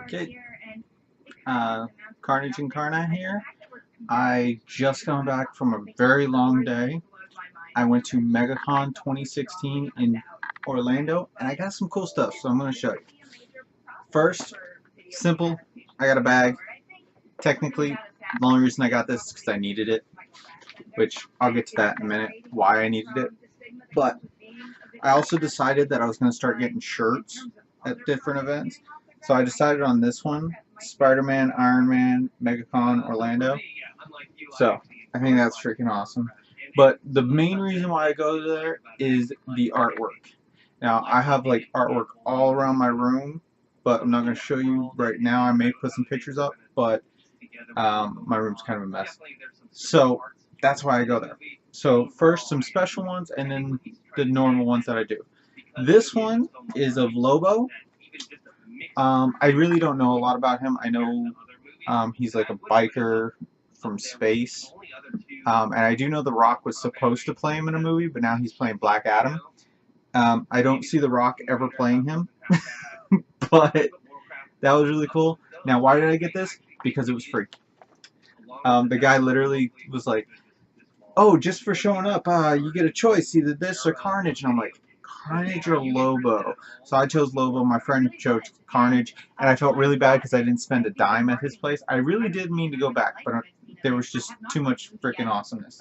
Okay, Carnage Incarnate here. I just got back from a very long day. I went to MegaCon 2016 in Orlando, and I got some cool stuff, so I'm going to show you. First, simple, I got a bag. Technically, the only reason I got this is because I needed it, which I'll get to that in a minute, why I needed it. But I also decided that I was going to start getting shirts at different events. So I decided on this one, Spider-Man, Iron Man, MegaCon, Orlando. So I think that's freaking awesome. But the main reason why I go there is the artwork. Now I have like artwork all around my room, but I'm not going to show you right now. I may put some pictures up, but my room's kind of a mess. So that's why I go there. So first some special ones and then the normal ones that I do. This one is of Lobo. I really don't know a lot about him. I know he's like a biker from space. And I do know The Rock was supposed to play him in a movie, but now he's playing Black Adam. I don't see The Rock ever playing him, but that was really cool. Now, why did I get this? Because it was free. The guy literally was like, "Oh, just for showing up, you get a choice, either this or Carnage." And I'm like, Carnage or Lobo? So I chose Lobo. My friend chose Carnage, and I felt really bad because I didn't spend a dime at his place. I really did mean to go back, but there was just too much freaking awesomeness.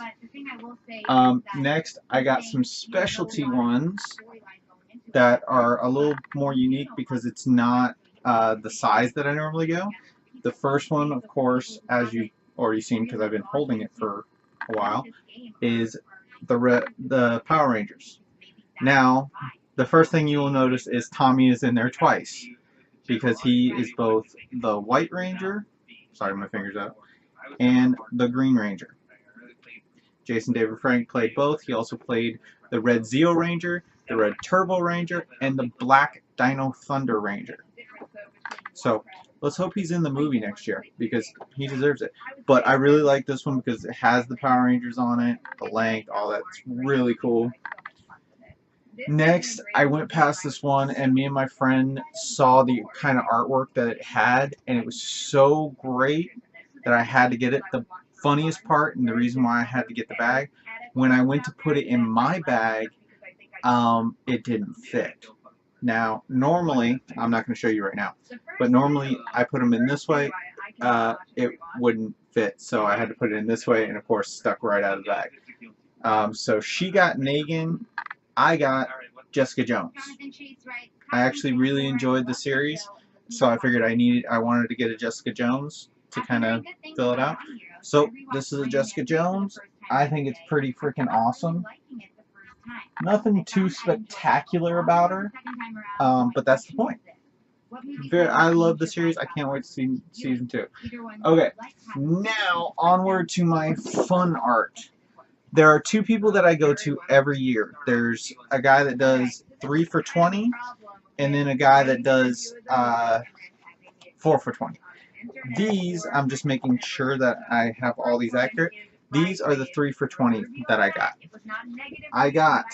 Next, I got some specialty ones that are a little more unique because it's not the size that I normally go. The first one, of course, as you've already seen because I've been holding it for a while, is the Power Rangers. Now, the first thing you will notice is Tommy is in there twice because he is both the White Ranger, sorry my finger's out, and the Green Ranger. Jason David Frank played both. He also played the Red Zeo Ranger, the Red Turbo Ranger, and the Black Dino Thunder Ranger. So let's hope he's in the movie next year because he deserves it. But I really like this one because it has the Power Rangers on it, the length, all that. It's really cool. Next, I went past this one and me and my friend saw the kind of artwork that it had, and it was so great that I had to get it. The funniest part and the reason why I had to get the bag, when I went to put it in my bag, it didn't fit. Now, normally, I'm not going to show you right now, but normally I put them in this way, it wouldn't fit, so I had to put it in this way, and of course stuck right out of the bag. So she got Negan, I got Jessica Jones. I actually really enjoyed the series, so I figured I wanted to get a Jessica Jones to kind of fill it out. So this is a Jessica Jones. I think it's pretty freaking awesome. Nothing too spectacular about her, but that's the point. I love the series. I can't wait to see season 2. Okay, now onward to my fun art. There are two people that I go to every year. There's a guy that does 3 for $20, and then a guy that does 4 for $20. These, I'm just making sure that I have all these accurate. These are the 3 for $20 that I got. I got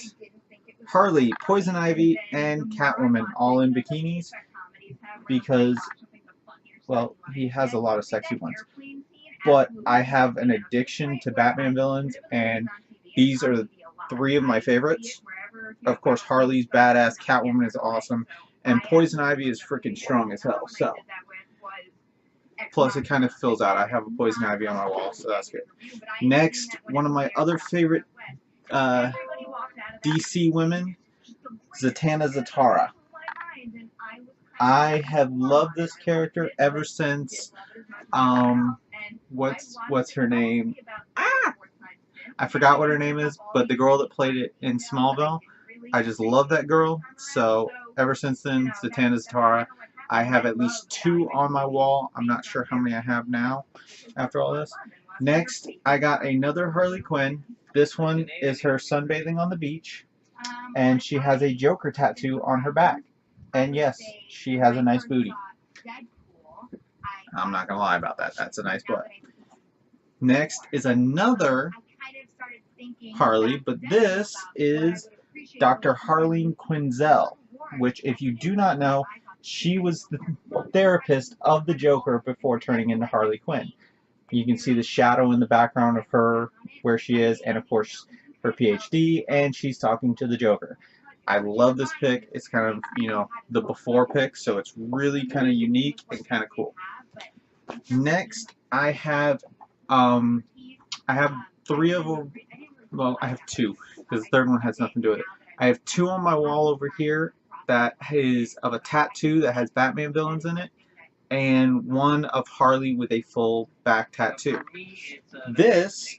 Harley, Poison Ivy, and Catwoman all in bikinis because, well, he has a lot of sexy ones. But I have an addiction to Batman villains, and these are 3 of my favorites. Of course, Harley's badass, Catwoman is awesome, and Poison Ivy is freaking strong as hell. So, plus it kind of fills out. I have a Poison Ivy on my wall, so that's good. Next, one of my other favorite DC women, Zatanna Zatara. I have loved this character ever since what's her name? I forgot what her name is, but the girl that played it in Smallville, I just love that girl. So ever since then, Zatanna Zatara, I have at least 2 on my wall. I'm not sure how many I have now after all this. Next, I got another Harley Quinn. This one is her sunbathing on the beach, and she has a Joker tattoo on her back. And yes, she has a nice booty. I'm not going to lie about that. That's a nice butt. Next is another Harley, but this is Dr. Harleen Quinzel, which if you do not know, She was the therapist of the Joker before turning into Harley Quinn. You can see the shadow in the background of her, where she is, and of course her PhD, and she's talking to the Joker. I love this pick. It's kind of, the before pick, so it's really kind of unique and kind of cool. Next, I have three of them. Well, I have two, because the third one has nothing to do with it. I have two on my wall over here that is of a tattoo that has Batman villains in it, and one of Harley with a full back tattoo. This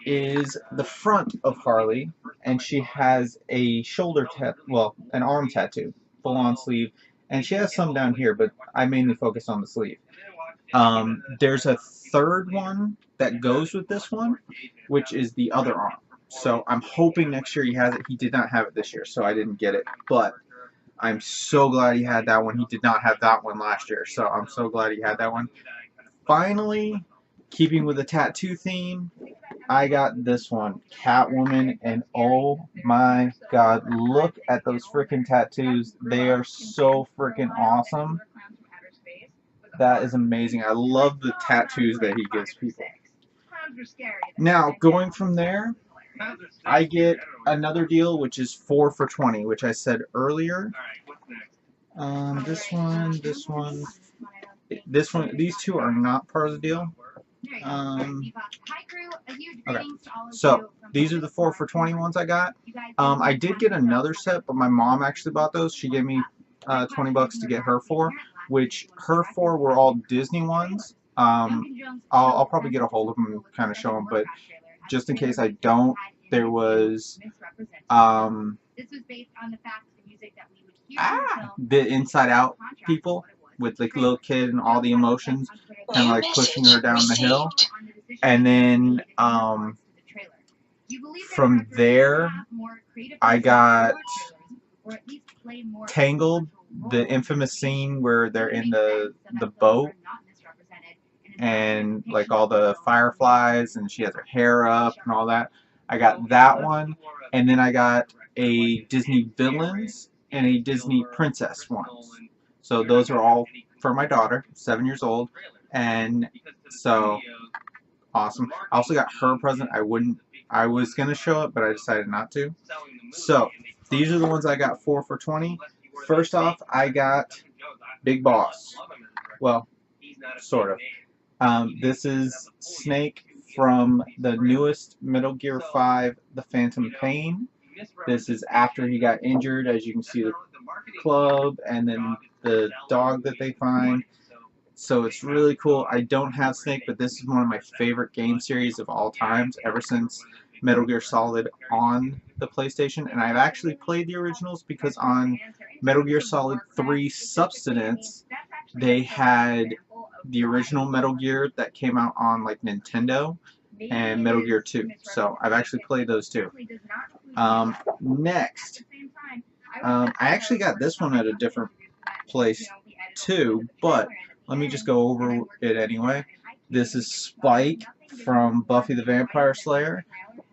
is the front of Harley, and she has a an arm tattoo, full on sleeve, and she has some down here, but I mainly focus on the sleeve. There's a third one that goes with this one, which is the other arm. So I'm hoping next year he has it. He did not have it this year, so I didn't get it. But I'm so glad he had that one. He did not have that one last year, so I'm so glad he had that one. Finally, keeping with the tattoo theme, I got this one, Catwoman, and oh my god, look at those freaking tattoos. They are so freaking awesome. That is amazing. I love the tattoos that he gives people. Now, going from there, I get another deal, which is 4 for $20, which I said earlier. This one, these two are not part of the deal. Okay, so these are the 4 for $20 ones I got. I did get another set, but my mom actually bought those. She gave me $20 to get her 4, which her 4 were all Disney ones. I'll probably get a hold of them and kind of show them, but just in case I don't, there was the Inside Out people with the little kid and all the emotions, kind of like pushing her down the hill. And then from there, I got Tangled, the infamous scene where they're in the boat and like all the fireflies and she has her hair up and all that. I got that one, and then I got a Disney Villains and a Disney Princess ones. So those are all for my daughter, 7 years old, and so awesome. I also got her a present. I was gonna show it, but I decided not to. So these are the ones I got 4 for $20. First off, I got Big Boss. Well, sort of. This is Snake from the newest Metal Gear 5, The Phantom Pain. This is after he got injured. As you can see, the club and then the dog that they find. So it's really cool. I don't have Snake, but this is one of my favorite game series of all times, ever since Metal Gear Solid on the PlayStation. And I've actually played the originals because on Metal Gear Solid 3 Substance, they had the original Metal Gear that came out on like Nintendo and Metal Gear 2. So I've actually played those two. Next, I actually got this one at a different place too, but let me just go over it anyway. This is Spike from Buffy the Vampire Slayer,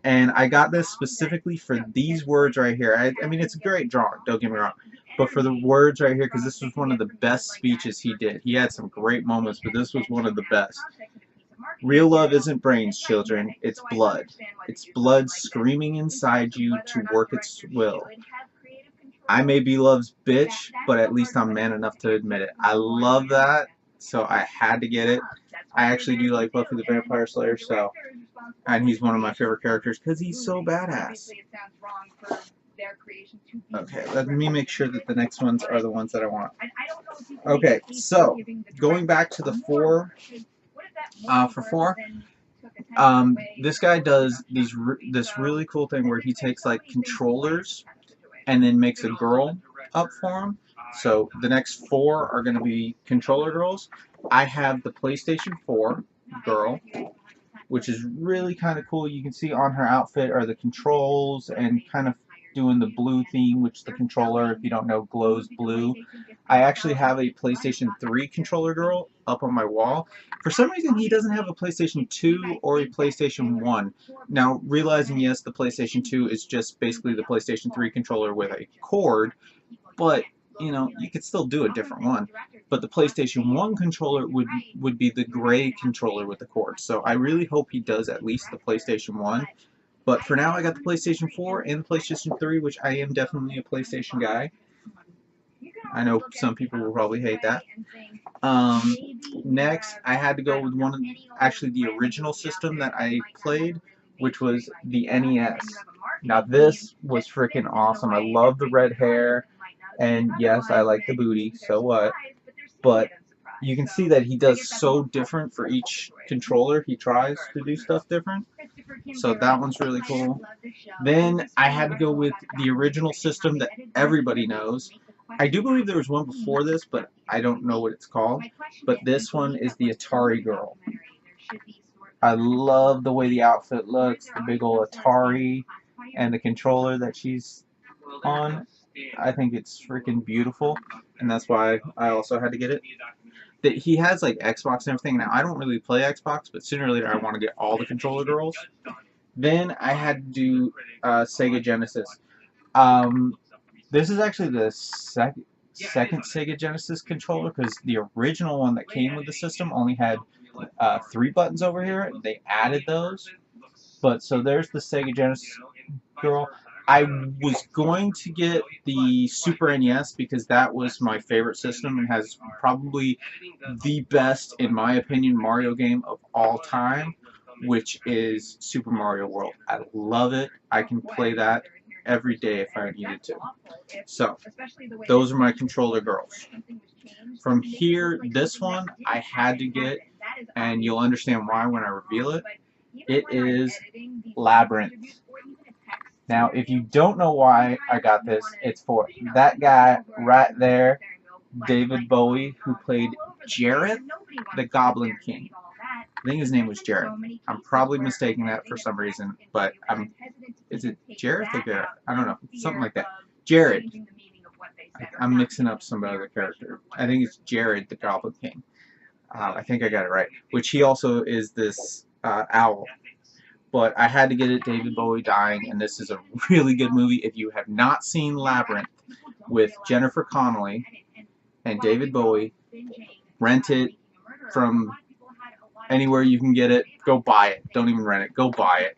and I got this specifically for these words right here. I mean, it's a great drawing, don't get me wrong, but for the words right here, because this was one of the best speeches he did. He had some great moments, but this was one of the best. Real love isn't brains, children. It's blood. It's blood screaming inside you to work its will. I may be love's bitch, but at least I'm man enough to admit it. I love that, so I had to get it. I actually do like Buffy the Vampire Slayer, so, and he's one of my favorite characters because he's so badass. Okay, let me make sure that the next ones are the ones that I want. Okay, so going back to the 4 for 4. This guy does this really cool thing where he takes like controllers and then makes a girl up for him. So the next 4 are going to be controller girls. I have the PlayStation 4 girl, which is really kind of cool. You can see on her outfit are the controls and kind of doing the blue theme, which the controller, if you don't know, glows blue. I actually have a PlayStation 3 controller girl up on my wall. For some reason, he doesn't have a PlayStation 2 or a PlayStation 1. Now, realizing, yes, the PlayStation 2 is just basically the PlayStation 3 controller with a cord, but you know, you could still do a different one. But the PlayStation 1 controller would be the gray controller with the cord. So I really hope he does at least the PlayStation 1. But for now, I got the PlayStation 4 and the PlayStation 3, which I am definitely a PlayStation guy. I know some people will probably hate that. Next, I had to go with one of actually the original system that I played, which was the NES. Now this was freaking awesome. I love the red hair, and yes, I like the booty. So what? But you can see that he does so different for each controller. He tries to do stuff different. So that one's really cool. Then I had to go with the original system that everybody knows. I do believe there was one before this, but I don't know what it's called. But this one is the Atari Girl. I love the way the outfit looks, the big old Atari, and the controller that she's on. I think it's freaking beautiful, and that's why I also had to get it. That he has like Xbox and everything. Now I don't really play Xbox, but sooner or later I want to get all the controller girls. Then I had to do Sega Genesis. This is actually the second Sega Genesis controller, because the original one that came with the system only had 3 buttons over here. They added those. But so there's the Sega Genesis girl. I was going to get the Super NES because that was my favorite system and has probably the best, in my opinion, Mario game of all time, which is Super Mario World. I love it. I can play that every day if I needed to. So, those are my controller girls. From here, this one I had to get, and you'll understand why when I reveal it. It is Labyrinth. Now, if you don't know why I got this, it's for that guy right there, David Bowie, who played Jareth, the Goblin King. I think his name was Jareth. I'm probably mistaking that for some reason, but is it Jareth or Gareth? I don't know. Something like that. Jared. I'm mixing up some other character. I think it's Jared, the Goblin King. I think I got it right. Which he also is this owl. But I had to get it, David Bowie dying, and this is a really good movie. If you have not seen Labyrinth with Jennifer Connelly and David Bowie, rent it from anywhere you can get it. Go buy it. Don't even rent it. Go buy it.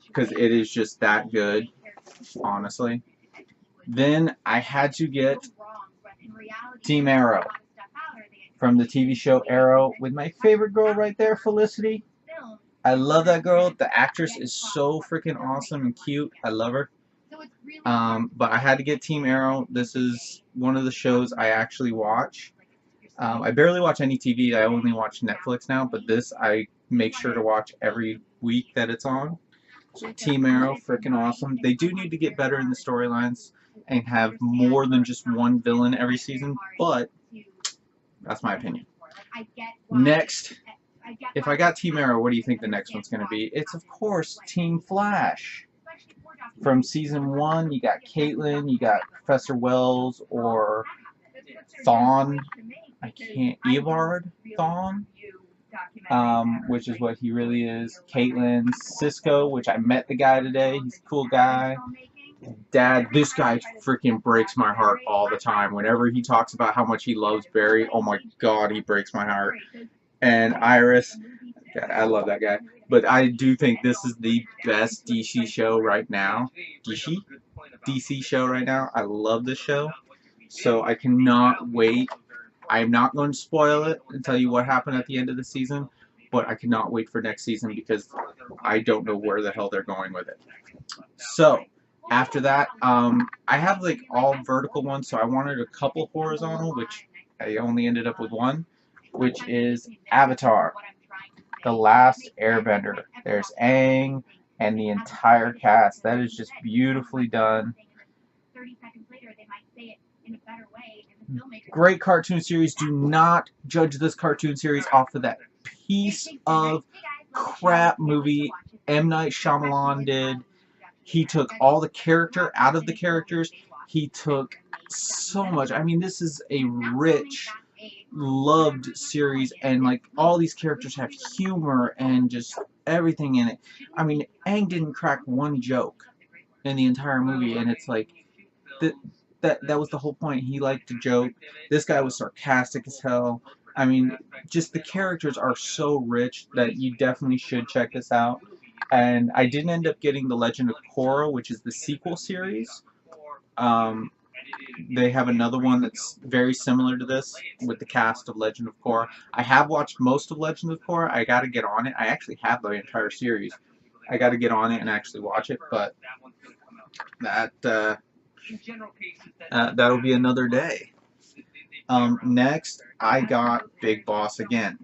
Because it is just that good, honestly. Then I had to get Team Arrow from the TV show Arrow with my favorite girl right there, Felicity. I love that girl. The actress is so freaking awesome and cute. I love her. But I had to get Team Arrow. This is one of the shows I actually watch. I barely watch any TV. I only watch Netflix now. But this I make sure to watch every week that it's on. So Team Arrow, freaking awesome. They do need to get better in the storylines and have more than just one villain every season. But that's my opinion. Next. If I got Team Arrow, what do you think the next one's going to be? It's, of course, Team Flash. From Season 1, you got Caitlin, you got Professor Wells, or Thawne. Evard Thawne, which is what he really is. Caitlin, Cisco, which I met the guy today. He's a cool guy. Dad, this guy freaking breaks my heart all the time. Whenever he talks about how much he loves Barry, oh my god, he breaks my heart. And Iris, God, I love that guy. But I do think this is the best DC show right now. DC show right now. I love this show. So I cannot wait. I'm not going to spoil it and tell you what happened at the end of the season, but I cannot wait for next season because I don't know where the hell they're going with it. So, after that, I have like all vertical ones, so I wanted a couple horizontal, which I only ended up with one, which is Avatar, The Last Airbender. There's Aang and the entire cast. That is just beautifully done. Great cartoon series. Do not judge this cartoon series off of that piece of crap movie M. Night Shyamalan did. He took all the character out of the characters. He took so much. I mean, this is a rich, loved series, and like all these characters have humor and just everything in it. I mean, Aang didn't crack one joke in the entire movie, and it's like that was the whole point. He liked to joke. This guy was sarcastic as hell. I mean, just the characters are so rich that you definitely should check this out. And I didn't end up getting The Legend of Korra, which is the sequel series. Um, they have another one that's very similar to this with the cast of Legend of Korra. I have watched most of Legend of Korra. I got to get on it. I actually have the entire series. I got to get on it and actually watch it, but that that'll be another day. Next, I got Big Boss again.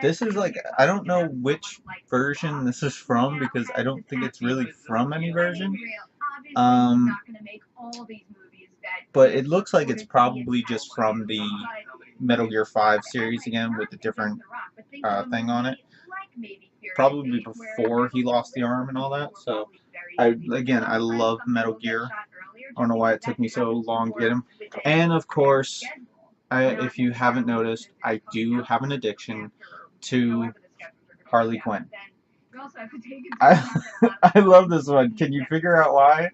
This is like, I don't know which version this is from because I don't think it's really from any version. But it looks like it's probably just from the Metal Gear 5 series again with a different thing on it. Probably before he lost the arm and all that. So, I love Metal Gear. I don't know why it took me so long to get him. And of course, if you haven't noticed, I do have an addiction to Harley Quinn. I love this one. Can you figure out why?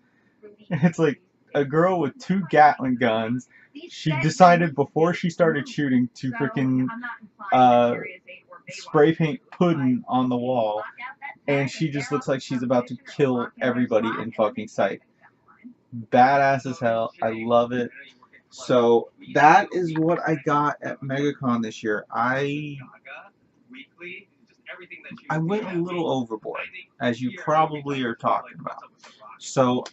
It's like a girl with 2 Gatling guns. She decided before she started shooting to freaking spray paint pudding on the wall, and she just looks like she's about to kill everybody in fucking sight. Badass as hell. I love it. So that is what I got at MegaCon this year. I went a little overboard, as you probably are talking about. So,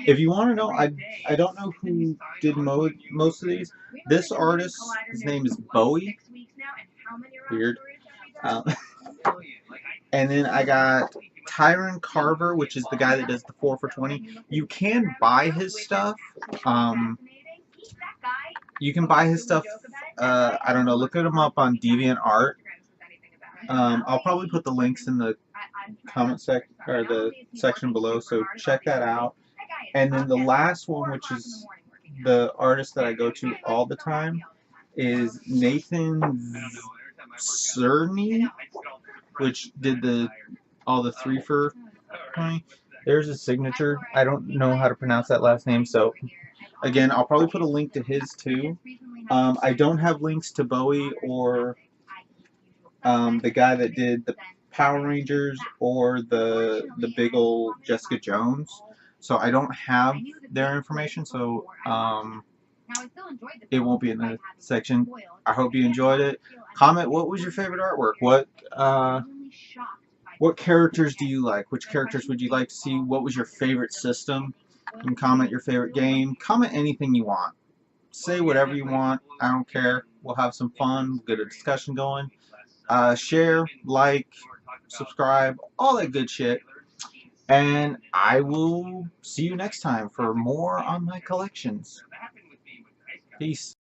if you want to know, I don't know who did most of these. This artist, his name is Bowie. Weird. And then I got Tyron Carver, which is the guy that does the 4 for 20. You can buy his stuff. You can buy his stuff. I don't know. Look him up on DeviantArt. I'll probably put the links in the comment or the section below, so check that out. And then the last one, which is the artist that I go to all the time, is Nathan Cerny, which did all the 3 for 20. There's his signature. I don't know how to pronounce that last name, so again, I'll probably put a link to his too. I don't have links to Bowie or the guy that did the Power Rangers or the big old Jessica Jones. So I don't have their information, so it won't be in the section. I hope you enjoyed it. Comment, what was your favorite artwork? What characters do you like? Which characters would you like to see? What was your favorite system? You can comment your favorite game. Comment anything you want. Say whatever you want. I don't care. We'll have some fun. We'll get a discussion going. Share, like, subscribe, all that good shit. And I will see you next time for more on my collections. Peace.